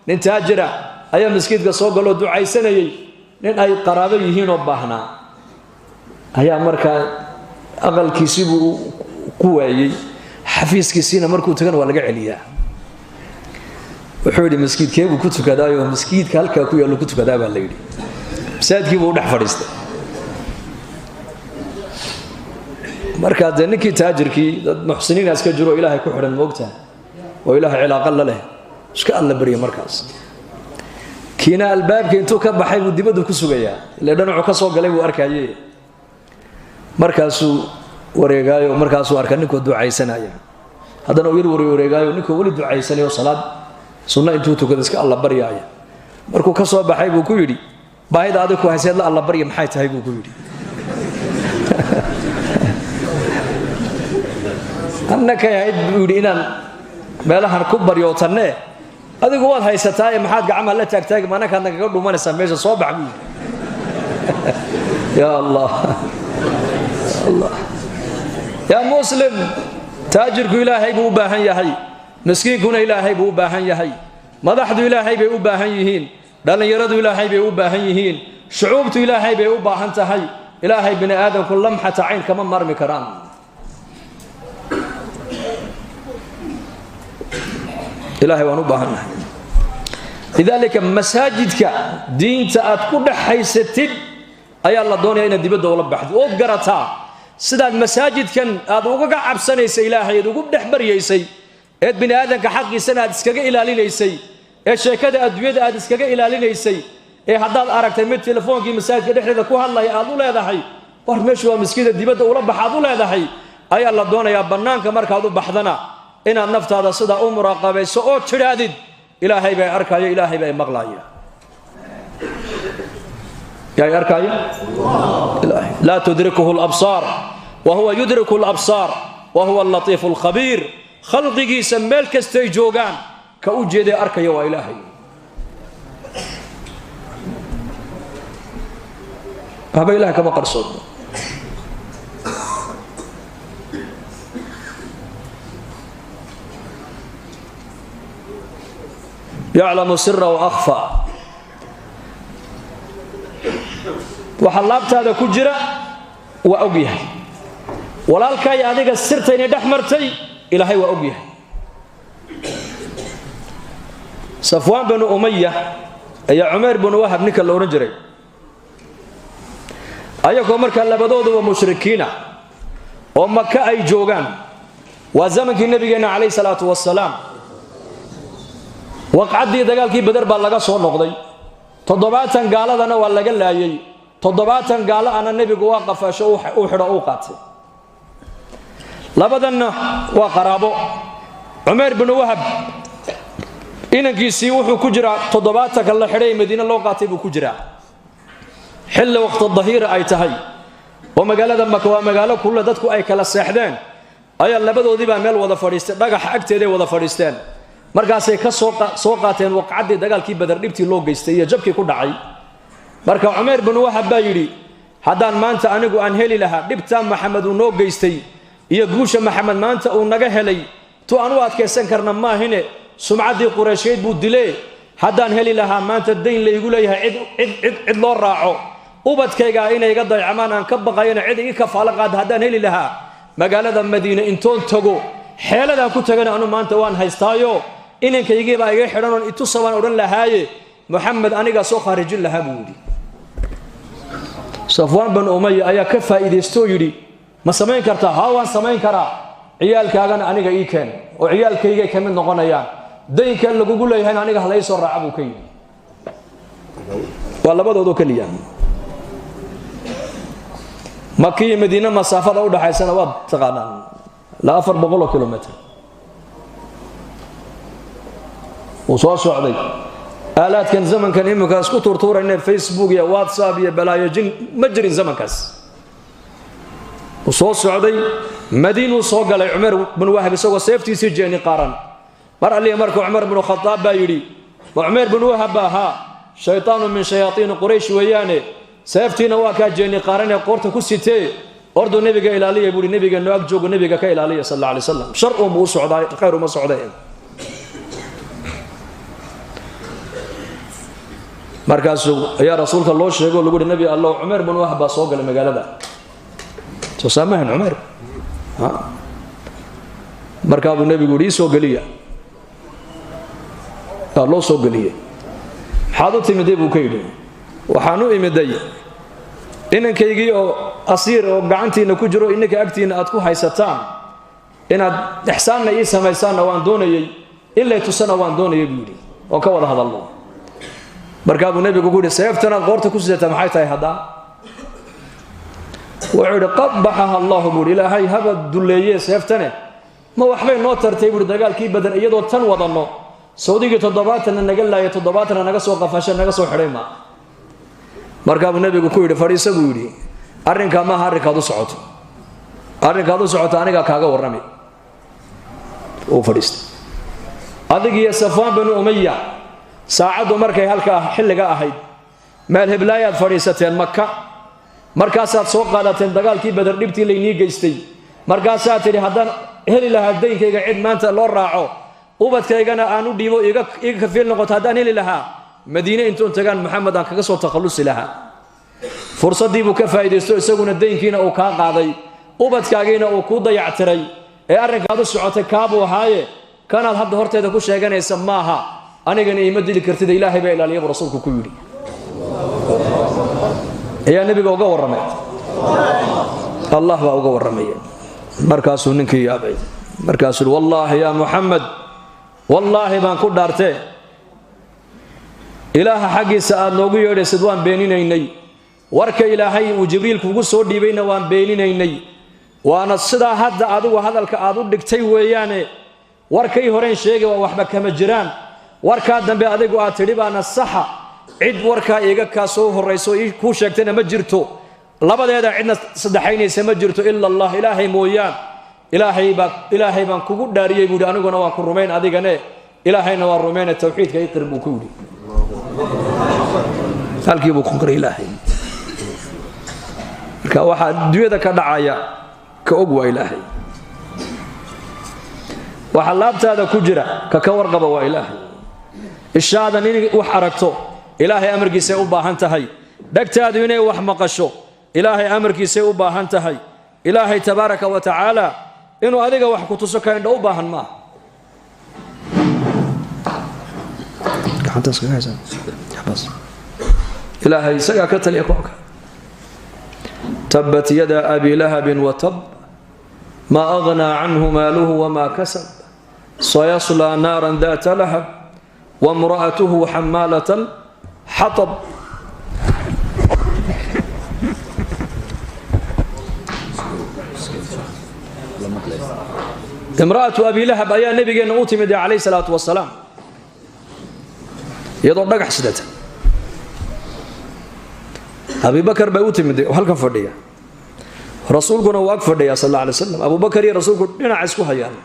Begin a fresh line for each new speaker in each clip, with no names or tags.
nin taajira ayaa masjidka soo galo ducaysanayay nin ay qaraabo yihiin oo baahnaa ayaa markaa aqalkiisii buu ku waayay xafiiskiisina markuu tagana waa laga celiyaa wuxuu yidhi masjidkee buu ku tukadaayo masjidka halkaa ku yaalo ku tukadaa baa la yidhi masaajidkii buu dhex fadhiistay markaa dee ninkii taajirkii dad muxsiniin iska jiro ilaahay ku xidhan moogtaa oo ilaahay cilaaqa la leh iska alla barya markaas kiina albaabka intuu ka baxay buu dibaddu ku sugayaa ilaa dhanacu ka soo galay buu arkayay markaasuu wareegaayo markaasuu arka ninkoo ducaysanaya haddana uu yar wareegaayo ninkoo weli ducaysanayo salaad sunna intuu tukada iska alla baryaaya markuu ka soo baxay buu ku yidhi baahida adig ku hayseed la alla barya maxay tahay buu ku yidhi annaka yahayd buu yidhi inaan meelahan ku baryootanne adigu waad haysataa ee maxaad gacmaha la taagtaagi manakaadna kaga dhumanaysaa meesha soo bax buu yidhi yaa allah yaa muslim taajirku ilaahay buu u baahan yahay miskiinkuna ilaahay buu u baahan yahay madaxdu ilaahay bay u baahan yihiin dhallinyaradu ilaahay bay u baahan yihiin shucuubtu ilaahay bay u baahan tahay ilaahay bini aadamku lamxata cayn kama marmi karaan ilaahay waan u baahannahay lidaalika masaajidka diinta aad ku dhaxaysatid ayaa la doonaya inaad dibadda ula baxdo ood garataa sidaad masaajidkan aad ugaga cabsanaysa ilaahay aad ugu dhex baryaysay eed bini aadamka xaqiisana aad iskaga ilaalinaysay ee sheekada adduunyada aad iskaga ilaalinaysay ee haddaad aragtay mid telefoonkii masaajidka dhexdeeda ku hadlaya aad u leedahay war meeshu waa miskiida dibadda ula bax aad u leedahay ayaa la doonayaa bannaanka markaad u baxdana inaad naftaada sidaa u muraaqabayso oo tidhaadid ilaahay bay arkaayo ilaahay bay maqlaaya yaa arkaayo ilaahay laa tudrikuhu al-absaar wa huwa yudriku al-absaar wa huwa al-latiifu al-khabiir khalqigiisa meel kastay joogaan ka u jeeday arkaya waa ilaahay haba ilaahay kama qarsoodo يعلم سر وأخفى وحلابت هذا كجرة وأبيه ولا الكاي هذيك السرتين دحمرتي إلهي وأبيه صفوان بن أمية أي عمر بن وهب نكال لو نجري أيكم مركا لبدود ومشركين ومكة أي جوغان وزمن النبي عليه الصلاة والسلام waqcadii dagaalkii badar baa laga soo noqday 7 gaaladana waa laga laayay 7 gaalo ana nabigu waa qafasho u xidho u qaatay labadanna waa qaraabo Umar ibn Wahab inankiisii wuxuu ku jiraa 7 kala xidhay Madiina loo qaatay buu ku jiraa xilli waqti dhahira ay tahay oo magaalada Makka waa magaalo kullu dadku ay kala seexdeen ayaa labadoodii baa meel wada fadhiistay dhagax agteeda wada fadhiisteen markaasay ka soo qaateen waqcadii dagaalkii badar dhibtii loo geystay iyo jabkii ku dhacay marka Umar ibn Wahab baa yiri haddaan maanta anigu aan heli lahaa dhibta Maxamed uu noo geystay iyo guusha Maxamed maanta uu naga helay tu aanu adkeysan karna maahine sumcadii Quraysheed buu dilay haddaan heli lahaa maanta dayn la igu leeyahay cid loo raaco ubadkayga inay iga dayacmaan aan ka baqayna cid iga kafaala qaad haddaan heli lahaa magaalada Madiina intoon tago xeeladan ku tagana anu maanta waan haystaayo inankaygiiba ay iga xidhan oo itu saban oran lahaaye Muhammad aniga soo khaarijin lahaa buu yiri Safwan bin Umayya ayaa ka faa'iideysto yiri ma samayn kartaa haa waan samayn karaa ciyaalkaagana aniga ii keen oo ciyaalkayga ka mid noqonayaan daynka lagu leeyahay aniga halay soo raaca buu ka yiri waa labadoodo kaliya Makka iyo Madiina masaafada u dhaxaysana waa taqaanaan la 400 kilometer وصار سعودي آلات كان زمن كان إمك أسكت تورتور إن فيسبوك يا واتساب يا بلايا جن مجري زمن كاس وصار سعودي مدينة وصاق على عمر بن وهب سوى سيفتي سجاني قارن مر علي مركو عمر بن الخطاب بايري وعمر بن وهب باها شيطان من شياطين قريش وياني سيفتي نواكا جاني قارن قرت كسيتي أردو نبيك إلى علي يقول نبيك نواك جوج نبيك كإلى علي صلى الله عليه وسلم شرق مو سعودي خير ما سعودي markaasuu ayaa rasuulka loo sheego lagu yidhi nabi allah Umar bin Wahba soo galay magaalada soo saamahan Umar markaa buu nabigu yidhi soo galiya loo soo galiyay maxaad u timiday buu ka yidhi waxaan u imiday inankaygii oo asiir oo gacantiina ku jiro inanka agtiina aad ku haysataan inaad ihsaanna ii sameysaan waan doonayay ilaa tusana waan doonayay buu yidhi oo ka wada hadalno markaa buu nabigu ku yidhi seeftana qoorta ku sideeta maxay tahay hadaa wuxuu yidhi qabbaha allah buu ilaahay haba duleeyay seeftane ma waxbay noo tartay buu dagaalkii Badar iyadoo tan wadano Saudi 7 naga laayay 7 naga soo qafashay naga soo xidhay ma markaa buu nabigu ku yidhi fariisa buu yidhi arrinka ma harikaad u socoto aniga kaaga warramay oo fariista adigiyo Safwan bin Umayya saacadu markay halka xilliga ahayd meel heblaayad fariisateen Makka markaasaad soo qaadateen dagaalkii Badar dhibtii leeyni geystay markaasaad tiri haddaan heli lahaa daynkayga cid maanta loo raaco ubadkaygana aan u dhiibo iga kafiil noqoto haddaan heli lahaa Madiina intuu tagaan Muhammad aan kaga soo takhalusi lahaa fursadii buu ka faa'iideysto isaguna daynkiina uu ka qaaday ubadkaagiina uu ku dayactiray ee arrinkaadu socotay kaabuu haaye kanaad hadda horteeda ku sheeganaysa maaha anigana ima dili kartid ilaahay baa ilaaliyo rasuulku ku yiri ayaa nabiga uga warramay allah baa uga warramay markaasuu ninkii yaabay markaasuu wallahi ya Muhammad wallahi baan ku dhaartay ilaaha xaqiisa aad noogu yeedhaysid waan beeninaynay warka ilaahay uu jibriil kugu soo dhiibayna waan beeninaynay waana sida hadda adigu hadalka aad u dhigtay weeyaane warkay horeen sheegay waa waxba kama jiraan warka dambe adigu aad tidhi baana saxa cid warka iga ka soo horeyso ku sheegtayna ma jirto labadeeda cidna saddexaynaysa ma jirto illa allah ilaahay mooyaan ilaahay baan kugu dhaariyay buu aniguna waan ku rumayn adigane ilaahayna waa rumayn tawxiidka ay qirbu ku yiri halkii buu ku qiray ilaahay marka waxa dunyada ka dhacaya ka og waa ilaahay waxa laabtaada ku jira ka warqaba waa ilaahay ishaada in wax aragto ilaahay amarkiisa u baahan tahay dhagtaadu inay wax maqasho ilaahay amarkiisa u baahan tahay ilaahay tabaaraka wa taala inuu adiga wax ku tuso ka indho u baahan ma gacantaas ka haysan bas ilaahay isaga ka taliya koonka tabbat yada abi lahab wa tab ma aghna anhu maluhu wa ma kasab sayasla naran dhata lahab wa imra'atuhu hammalatal hatab امرأة أبي لهب أيها النبي نوتمد عليه الصلاة والسلام يضع دقح سدته أبي بكر بيوتمد وهل كان فرديا رسولنا واقف فرديا صلى الله عليه وسلم أبو بكر يا رسولك لنا عسكوها يعني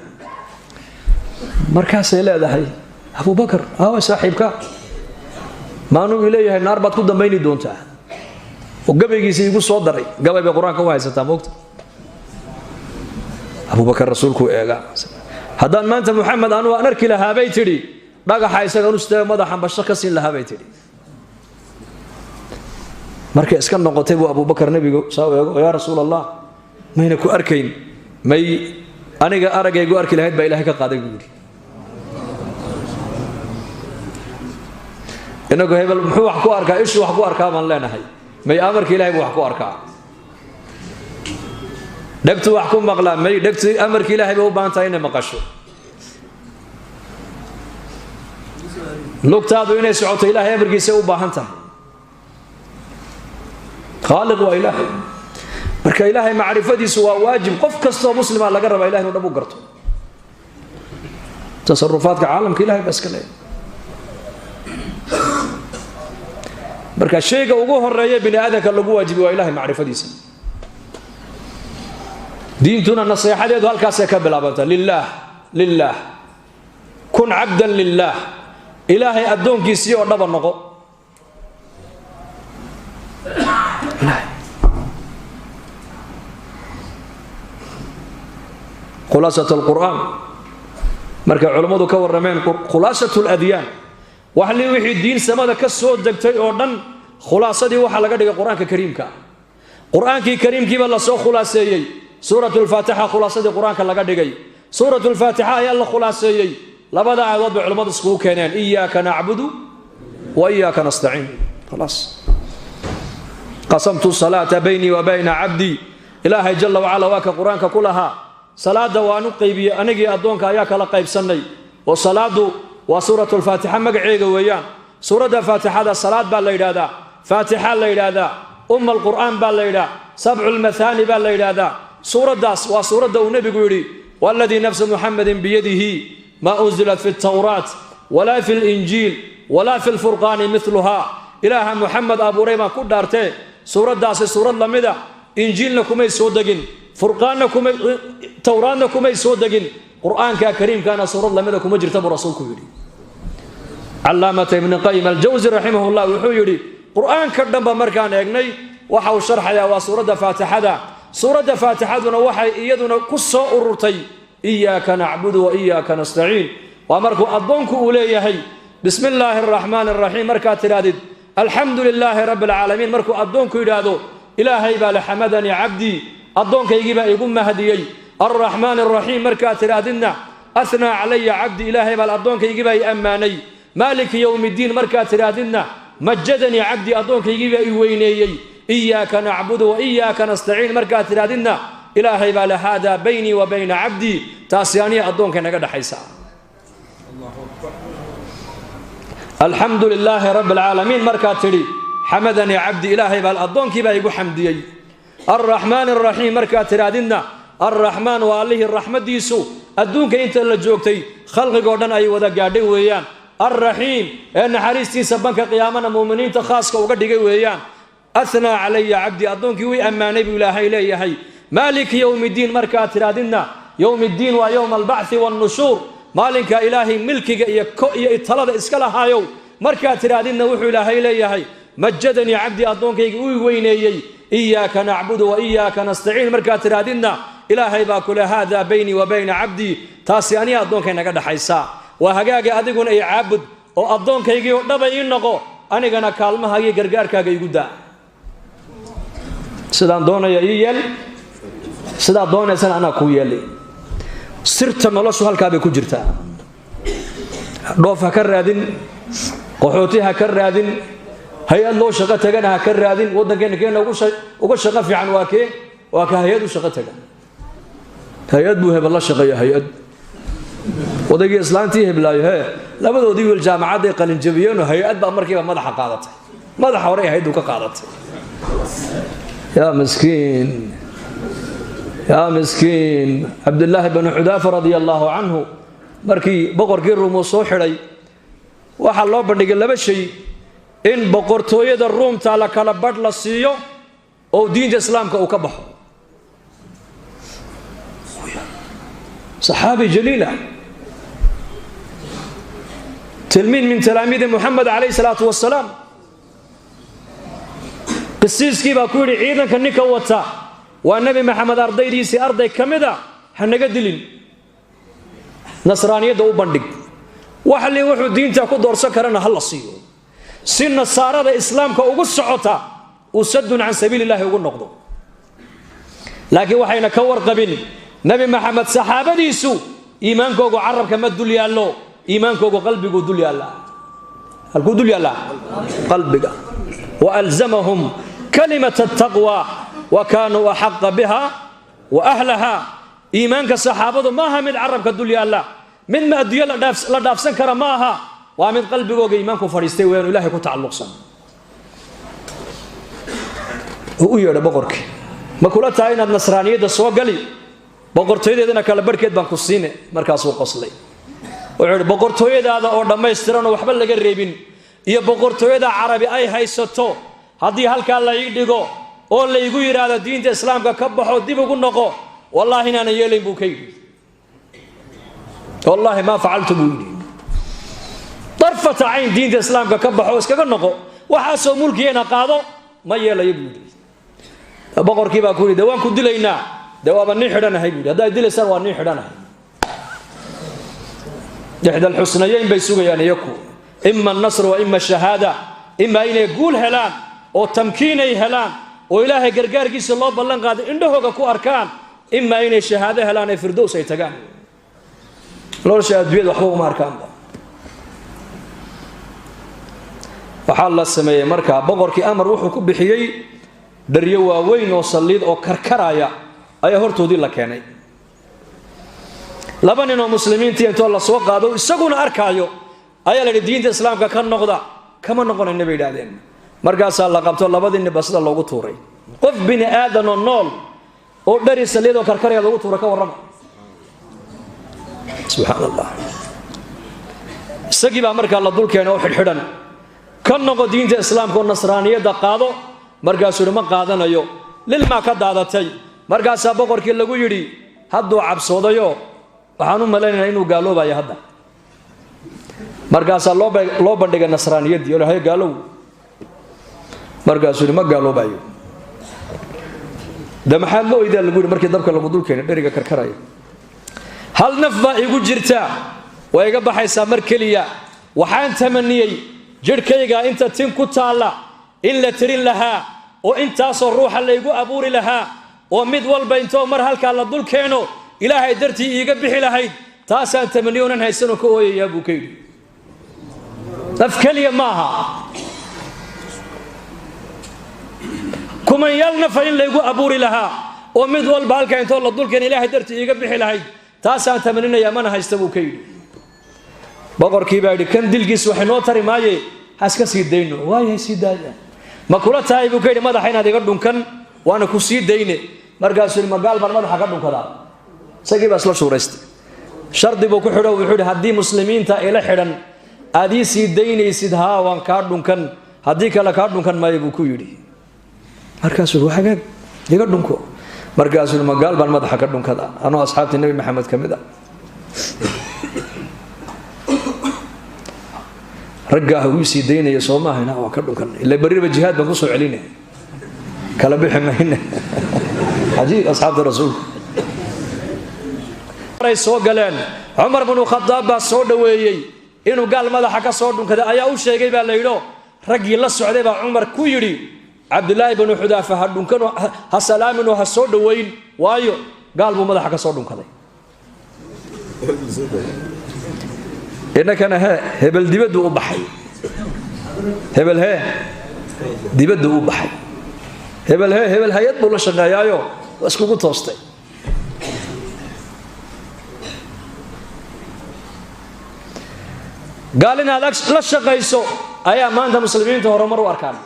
مركز إلى هاي أبو بكر صاحبك ما نو إليه النار بتكون بيني دونته وقبل يجي صدري قبل بقرآن كوايس تاموكت أبو بكر رسولك إيجا هذا ما أنت محمد أنا وأنرك لها بيتري بقى حيسك نستوى مدحا بشكسين لها بيتري مركز كان نقطه أبو بكر نبي يا رسول الله ما ينكو أركين ما أنا أرجع يقول أركي لهيد بإلهك قادر يقول إنه هيبل محو حكو أركا إيش وحكو أركا من لنا هاي ما يأمرك إلهي وحكو أركا دكتو وحكم مغلا مي دكتو أمرك إلهي بهو بانتاين مقاشو لوكتادو إنه سعوت إلهي أمرك يسيو باهنتا خالق وإلهي مركا إلهي معرفتي سوا واجب قف كستو مسلم على قرب إلهي ونبو قرطو تصرفاتك عالمك إلهي بس كلي مركا الشيء وقوه الرأي بني آدم كان لقوه واجب وإلهي معرفتي سوا دينتنا النصيحة دي هل كاسة كبلابتا لله كن عبدا لله إلهي أدون كيسي ونبا النقو إلهي خلاصة القرآن مركا علماء كور رمين خلاصة الأديان وحلي وحي الدين سماده كسو دغتay oo dhan khulaasadii waxa laga dhigay quraanka kariimka quraankii kariimkii baa la soo khulaaseeyay suuratul faatiha khulaasadii quraanka laga dhigay suuratul faatiha ayaa la khulaaseeyay labada aayadood bay culimadu isku keeneen iyyaka na'budu wa iyyaka nasta'in خلاص قسمت الصلاه بيني وبين عبدي ilaahay jalla wa ala waa ka quraanka kulaha salaada waanu qaybiye anigi adoonka ayaa kala qaybsanay oo salaadu waa suuratul faatiha magaceega weeyaan suurada faatihada salaad baa la yiraahdaa faatiha la yiraahdaa quraan baa la yiraahdaa sab'ul mathani baa la yiraahdaa suuradaas waa suurada uu nabigu yiri walladhi nafsu muhammadin biyadihi ma unzilat fi at-tawrat wala fi al-injil wala fi al-furqan mithluha ilaha muhammad abu rayma ku dhaartay suuradaas suurad lamida injilna kumay soo dagin furqaanna kumay tawraanna kumay soo dagin quraanka kariimkana suurad lamida kuma jirta rasuulku yiri allaamata ibn qayyim al-jawzi rahimahullah wuxuu yiri quraanka dhanba markaan eegnay waxa uu sharxayaa waa suurada faatihaduna waxay iyaduna ku soo ururtay iyyaka na'budu wa iyyaka nasta'in wa markuu adoonku uu leeyahay bismillaahir rahmaanir rahiim marka tiraadid alxamdulillaahi rabbil aalamiin markuu adoonku yiraahdo ilaahay baa la xamadani abdi adoonkaygi baa igu mahdiyay arrahmaanir rahiim marka tiraadidna athna alayya abdi ilaahay baa adoonkaygi baa amaanay maaliki yawmiddin marka tiraadidna majadani abdi adoonkaygi baa i weyneeyay iyyaka na'budu wa iyyaka nasta'in marka tiraadidna ilaahay baa la hada bayni wa bayna abdi taasiyani adoonka naga dhaxaysa alhamdulillaahi rabbil aalamiin marka tiri حمدني عبدي إلهي بالأضونكي بايقو حمديي الرحمن الرحيم مركا ترادنا الرحمن والله الرحمة ديسو أدونك إنت اللي جوكتي خلق قردن أي وذا قاعدين ويان الرحيم إن حريستي سبنك قيامنا مؤمنين تخاصك وقدقي ويان أثنى علي عبدي أدونك وي أماني بإلهي إليهي مالك يوم الدين مركا ترادنا يوم الدين ويوم البعث والنشور مالك إلهي ملكك يطلد إسكالها يوم مركا ترادنا وحو إلهي إليهي مجدني عبدي أدونكيغي وينيي إياك نعبد وإياك نستعين مركا ترادنا إلهي باكل هذا بيني وبين عبدي تاسياني أدونكي نقد حيسا وهاقاقي أدقون أي عبد وأدونكيغي ودبا إنقو أنيقنا كالمها هاي قرقاركاقي قدا سيدان دونا يأييل سيدان دونا سنة أنا كويالي سرت ملوشو هالكابي كجرتا دوفها كرادين قحوتيها كرادين هيئة لو شقة تجنا كرادين ودنا كنا وقول شقة في عنواكه وكهيئة وشقة تجنا هيئة بوه بالله شقة هيئة ودقي إسلامتي بلا هي لا بدو ديو الجامعات يقلن جبيون وهيئة بأمريكا ماذا حقادت ماذا حوري هيدو كقادت يا مسكين يا مسكين عبد الله بن حذافة رضي الله عنه مركي بقر كيرو مصوحري وحلو بندق لبشي إن بقرتوية الروم تعالى كالبرد للسيو أو دين الإسلام كأوكبه صحابي جليلة تلميذ من تلاميذ محمد عليه الصلاة والسلام قسيس كيف أقول عيدا كنك وطا والنبي محمد أرضي ريسي أرضي كمدا حنقدلين نصرانية دو بندق وحلي وحو دين تاكو دور سكرنا هلا السيو سن الصارة إسلام كأوجس عطا وسد عن سبيل الله يقول نقضه لكن وحين كور قبل نبي محمد صحابة يسوع إيمانك وجو عرب كما تدل يا الله إيمانك وجو قلبك ودل يا الله هل قدل يا الله قلبك وألزمهم كلمة التقوى وكانوا أحق بها وأهلها إيمانك الصحابة ما هم من عرب كدل يا الله من ما أدي لا دافسن كرماها ومن قلبك وجو إيمانك فريستي وين إلهي كتعلق صن هو يا بقرك ما كلها تعين النصرانية ده سوا قلي بقرتويدا أنا كلا بركة بنكسينه مركز وقصلي وعند بقرتويدا هذا أو لما يسترون وحبل لجربين يا بقرتويدا عربي أي هاي ستو هذه هالكلا يدقو أو اللي يقول هذا دين الإسلام ككبح ودي بقول نقو والله هنا أنا يلين بوكي والله ما فعلت بودي طرفة عين دين الإسلام ككبح واسكت نقو وحاسو ملكي أنا قاضو ما يلا يبودي بقر كيف أقول دوام كنت لينا دوام النحرنا هاي هذا يدل سر والنحرنا إحدى الحسنيين بيسوق يعني يكو ima النصر وإما الشهاadة ima inay guul helaan oo tamkiinay helaan oo ilaahay gargaarkiisa loo ballan qaaday indhahooga ku arkaan ima inay shahaado helaan ee firdows ay tagaan nolosha adduunyada waxba uma arkaanba waxaa la sameeyey markaa boqorkii amar wuxuu ku bixiyey dharyo waaweyn oo saliid oo karkaraya ayaa hortoodii la keenay laba nin oo muslimiintii intoo la soo qaado isaguna arkaayo ayaa la yidhi diinta islaamka ka noqda kama noqonayna bay yidhaahdeen markaasaa la qabto labadii ninba sida loogu tuuray qof bini aadan oo nool oo dhari saliid oo karkaraya loogu tuuray ka warrama subxaan allah isagii baa markaa la dul keenay oo xidhxidhan ka noqo diinta islaamka oo nasraaniyadda qaado markaasuu yidhi ma qaadanayo lilmaa ka daadatay markaasaa boqorkii lagu yidhi hadduu cabsoodayo waxaan u malaynaynaa inuu gaaloobayo hadda markaasaa loo bandhigay nasraaniyaddii oo lahay gaalow markaasuu yidhi ma gaaloobayo de maxaa loo oydaa lagu yidhi markii dabka lagu dul keenay dheriga karkaraya hal naf baa igu jirta waa iga baxaysaa mar keliya waxaan tamaniyey jidhkayga inta tin ku taalla in la tirin lahaa oo intaasoo ruuxa laygu abuuri lahaa oo mid walba intoo mar halkaa la dul keeno ilaahay dartii iiga bixi lahayd taasaan tamaniyo onan haysanoo ka ooyayaa buu ka yidhi naf keliya maaha kumanyaal nafa in laygu abuuri lahaa oo mid walba halkaa intoo la dul keeno ilaahay dartii iiga bixi lahayd taasaan tamaninayaa mana haysta buu ka yidhi boqorkii baa yidhi kan dilkiis wax inoo tari maaye haska sii dayno waayahay sii daaya ma kula tahay buu ka yidhi madaxa inaad iga dhunkan waana ku sii dayne markaasuu yidhi magaal baan madaxa ka dhunkadaa isagii baa isla shuuraystay shardi buu ku xidho wuxuu yidhi haddii muslimiinta ila xidhan aad ii sii daynaysid haa waan kaa dhunkan haddii kale kaa dhunkan maayo buu ku yidhi markaasuu yidhi hagaag iga dhunko markaasuu yidhi magaal baan madaxa ka dhunkada anoo asxaabtii nebi maxamed ka mid ah raggaa wuu sii daynaya soo maahayna waa ka dhunkan ila bariba jihaad baan ku soo celinay kala bixi mayna cajiib asxaabta rasuulka ay soo galeen cumar bnu khadaab baa soo dhoweeyey inuu gaal madaxa ka soo dhunkaday ayaa u sheegay baa la yidho raggii la socday baa cumar ku yidhi cabdulaahi bnu xudaafa ha dhunkan ha salaaminoo ha soo dhoweyn waayo gaal buu madaxa ka soo dhunkaday innakana hebel dibaddu u baxay hebel dibaddu u baxay hebel hay-ad buu la shaqeeyaayo waa iskugu toostay gaal inaad la shaqayso ayaa maanta muslimiinta horumar u arkaan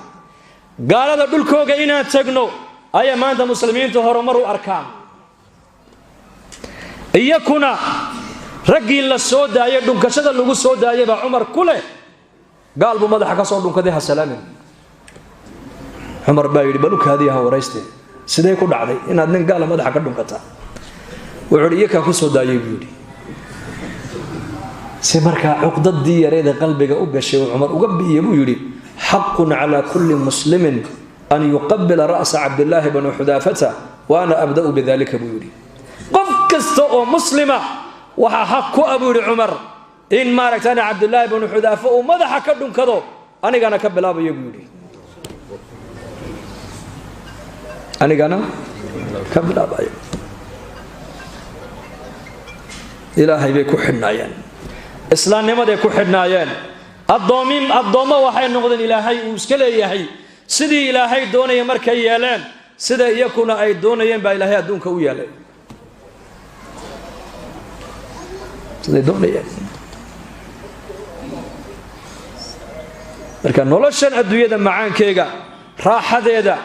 gaalada dhulkooga inaan tagno ayaa maanta muslimiinta horumar u arkaan iyakuna raggii la soo daayay dhunkashada lagu soo daayay baa cumar ku leh gaal buu madaxa ka soo dhunkaday ha salaamin cumar baa yidhi balukaadii ha warayste sidee ku dhacday inaad nin gaala madaxa ka dhunkataa wuxuu yidhi iyakaa ku soo daayay buu yidhi si markaa cuqdadii yareeda qalbiga u gashay uu cumar uga bi'iye buu yidhi xaqun calaa kulli muslimin an yuqabila ra'sa cabdillaahi bnu xudaafata wa ana abda'u bidalika buu yidhi qof kasta oo muslima waxaa xaq ku abuu yidhi cumar in maaragtana cabdulaahi bnu xudaafa uu madaxa ka dhunkado anigana ka bilaabayo buu yidhi anigana ka bilaabayo ilaahay bay ku xidhnaayeen islaamnimaday ku xidhnaayeen addoommo waxay noqdeen ilaahay uu iska leeyahay sidii ilaahay doonaya markay yeeleen sida iyakuna ay doonayeen baa ilaahay adduunka u yeelay siday doonayeen marka noloshan adduunyada macaankeega raaxadeeda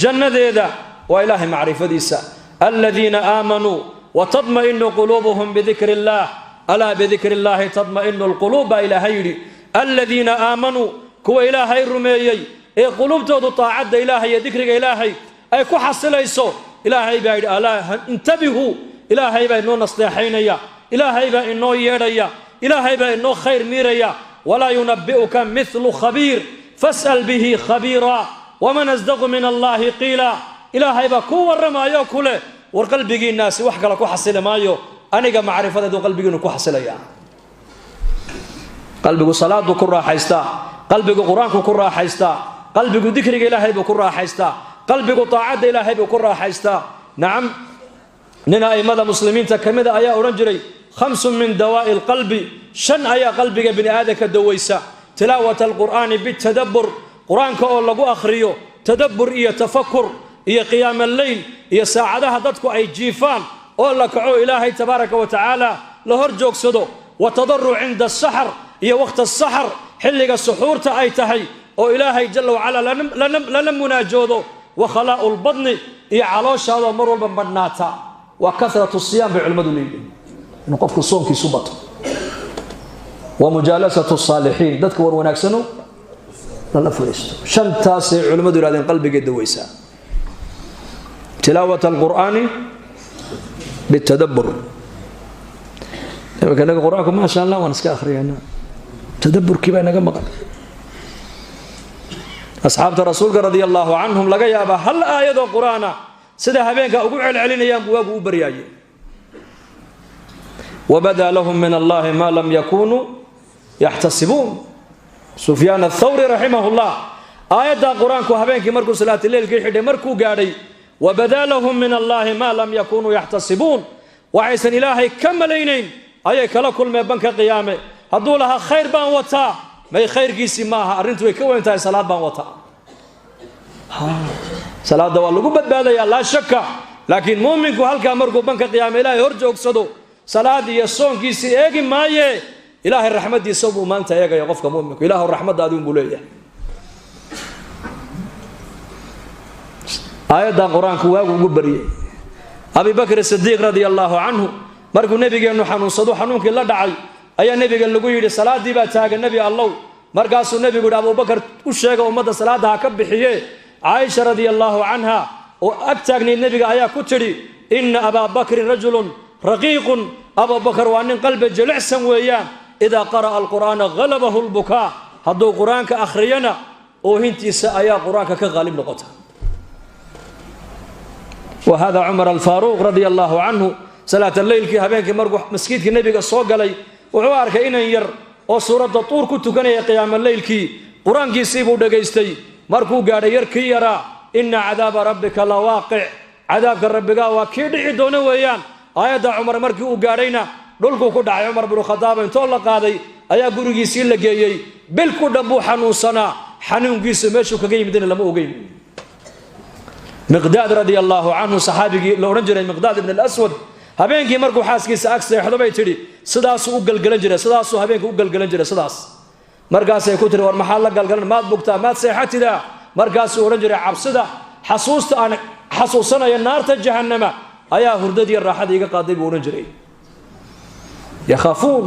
jannadeeda waa ilaahay macrifadiisa aladiina aamanuu watadma'inu quluubuhum bidikri illaah alaa bidikri illaahi tadma'inu lquluub baa ilaahay yidhi aladiina aamanuu kuwa ilaahay rumeeyey ee quluubtoodu taacadda ilaahay iyo dikriga ilaahay ay ku xasilayso ilaahay baa yidhi alaa intabihuu ilaahay baa inoo nasteexaynaya ilaahay baa inoo yeedhaya ilaahay baa inoo khayr miiraya walaa yunabbi'uka mithlu khabiir fas'al bihi khabiira waman asdaqu min allaahi qiila ilaahay baa kuu warramaayo ku leh war qalbigiinnaasi wax kale ku xasili maayo aniga macrifadeedu qalbigiinu ku xasilaya qalbigu salaadu ku raaxaysta qalbigu quraanku ku raaxaysta qalbigu dhikriga ilaahay buu ku raaxaysta qalbigu taacada ilaahay buu ku raaxaysta nacam nina aymada muslimiinta kamida ayaa oran jiray خمس من دواء القلب شن أيا قلبك بن آدم كدويسا تلاوة القرآن بالتدبر قرآن كأول لغو أخريو تدبر إيا تفكر إيا قيام الليل إيا ساعدها ضدك أي جيفان أول لك عو إلهي تبارك وتعالى لهرجوك صدو وتضرع عند السحر إيا وقت السحر حلق السحور تأي تهي أو إلهي جل وعلا لنم مناجوذو وخلاء البطن إيا علوش هذا مرور بمبناتا وكثرة الصيام بعلمة الليل نقفك الصوم كي سبط ومجالسة الصالحين ذاتك وروناكسنو لا فريست شنتاسي علماء دولادين قلبك الدويسا تلاوة القرآن بالتدبر لما كان القرآن ما شاء الله ونسك آخرين تدبر كيف أنا قمق أصحاب الرسول رضي الله عنهم لقى يابا هل آيات القرآن سيدها بينك أقول علينا يا أبو برياي وبدا لهم من الله ما لم يكونوا يحتسبون سفيان الثوري رحمه الله آيات القرآن كهبينك مركو صلاة الليل كي حدي مركو قاري وبدا لهم من الله ما لم يكونوا يحتسبون وعيسى إلهي كملينين أي كلا كل ما بنك قيامه هدو لها خير بان وطا ما خير قيسي ماها أرنتو يكوين تاي صلاة بان وطا صلاة دوال لقو بدادا لا شك لكن مؤمنكو هلكا مركو بنك قيامه إلهي هرجو اقصدو صلاة يسون كيسي ايجي مايه إله الرحمة دي صبو ما انت ايجا يقفك مؤمنك إله الرحمة دادون بوليه آيات دا قرآن كواغو قبريه أبي بكر الصديق رضي الله عنه مركو نبي قال نحن صدو حنونك الله دعي أي نبي قال لقو يدي صلاة دي باتاق النبي الله مركاسو النبي قال أبو بكر وشيغا ومدى صلاة دا كبحيه عائشة رضي الله عنها وأبتاقني النبي قال آيات كتري إن أبا بكر رجل رقيق أبو بكر وأن قلب جلعسا ويان إذا قرأ القرآن غلبه البكاء هدو قرآن كأخرينا وهنتي سأيا قرآن كغالب لغته وهذا عمر الفاروق رضي الله عنه صلاة الليل كي هبينك مرقو مسكيت كي نبي الصوق لي وعوارك إن ير وصورة الطور كنت كان قيام الليل كي قرآن كي سيبو دقيستي مركو قال يركي يرى إن عذاب ربك لواقع عذابك ربك وكيد عدون ويان آيات عمر مركي وقارينا دولكو كدع عمر بن الخطاب انتو الله قادي ايا غوريغيسي لغيي بلكو دبو حنوسنا حنونغيس ميشو كغي مدينه لما اوغين مقداد رضي الله عنه صحابي لو رجل مقداد بن الاسود هبينكي مركو حاسكيس اكسي خدباي تري سداسو او غلغلن جيره سداسو هبينكو او غلغلن جيره سداس markaasay ku tiri war maxaa la galgalan maad bugtaa maad seexatida markaas uu oran jiray cabsida xasuusta aan xasuusanayo naarta jahannama ayaa hurdadii raaxada iga qaaday buu oran jiray yakhafuun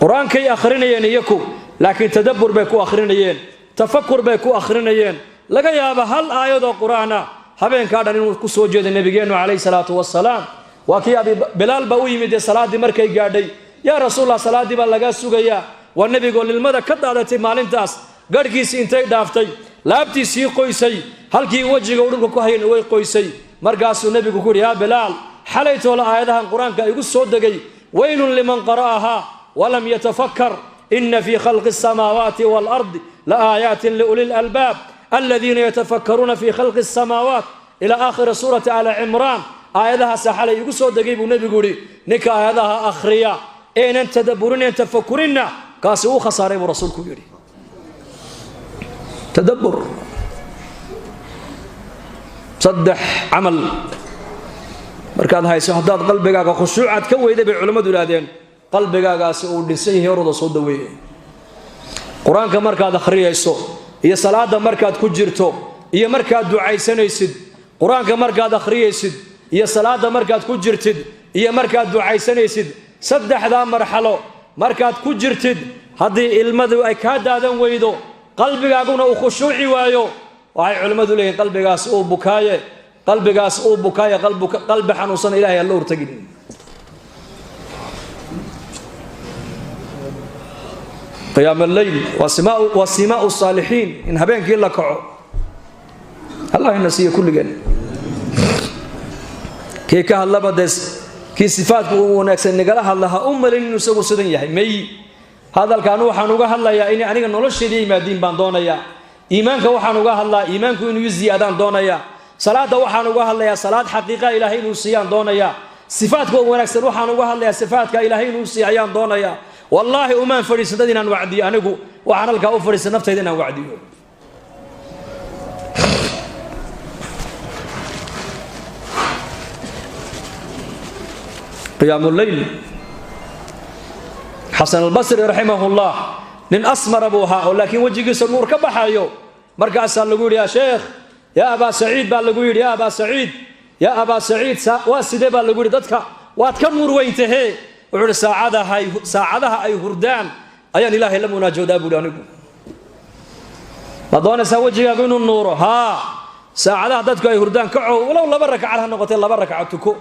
quraankay akhrinayeen iyaku laakiin tadabbur bay ku akhrinayeen tafakkur bay ku akhrinayeen laga yaabo hal aayad oo quraana habeenka dhan inuu ku soo jeeday nabigeenu kaleey salaatu wassalaam waa kii abi bilaal ba u yimid salaadii markay gaadhay ya rasuulullah salaadii ba laga sugayaa والنبي قال للمدى كدادتي مالنتاس غدكيس انتي دافتي لابتيسي قويسي هلكي وجهك ودلك كهين وي قويسي مرغاسو النبي كو يا بلال حليت ولا ايدها القران كايغو سو دغاي ويل لمن قراها ولم يتفكر ان في خلق السماوات والارض لآيات لاولي الالباب الذين يتفكرون في خلق السماوات الى اخر سوره آل عمران ايدها سحله يغو سو دغاي بو النبي غوري نكا ايدها اخريا ان تدبرون تفكرنا كاسو خساره ورسولك يري تدبر صدح عمل markaad hayso hadaad qalbigaaga khushuucad ka weyday bay culimadu yiraahdeen qalbigaagaasi uu dhisay heerada soo dhaweeyay quraanka markaad akhriyayso iyo salaada markaad ku jirto iyo markaad ducaysanaysid quraanka markaad akhriyaysid iyo salaada markaad ku jirtid iyo markaad ducaysanaysid saddexda marxalo markaad ku jirtid hadii ilmadu ay ka daadan weydo qalbigaaguna uu khushuuci waayo waxay culimadu leeyihiin qalbigaas uu bukaaye qalbi xanuunsan ilaahay alla urtagin قيام الليل وسماء الصالحين إن هبينك إلا كعو الله ينسي كل جن كي كهلا بدس كي صفات ونكسر نقلها الله لين نسوي سدين يحيي مي hadalkan waxaan uga hadlayaa in aniga nolosheedii imaadiin baan doonayaa iimaanka waxaan uga hadlaa iimaanku inuu ziyaadaan doonayaa salaada waxaan uga hadlayaa salaad xaqiiqa ilaahay inuu siiyaan doonayaa sifaadka wanaagsan waxaan uga hadlayaa sifaadka ilaahay inuu siiyaan doonayaa wallaahi umaan fariisadad inaan wacdiyo anigu waxaan halkaa u fariisay naftayda inaan wacdiyo qiyaamul layl حسن البصري رحمه الله من أسمر أبوها ولكن وجهي سنور كبحايو مركز أسأل لقول يا شيخ يا أبا سعيد بالقول يا أبا سعيد يا أبا سعيد واسدي بالقول دتك واتكمر وينتهي وعلى ساعدها أي هردان أيان الله لم يناجود أبو لانكم مضونا سوجي يقولون النور ها ساعدها دتك أي هردان كعو ولو لا برك على النقطة لا برك عتكو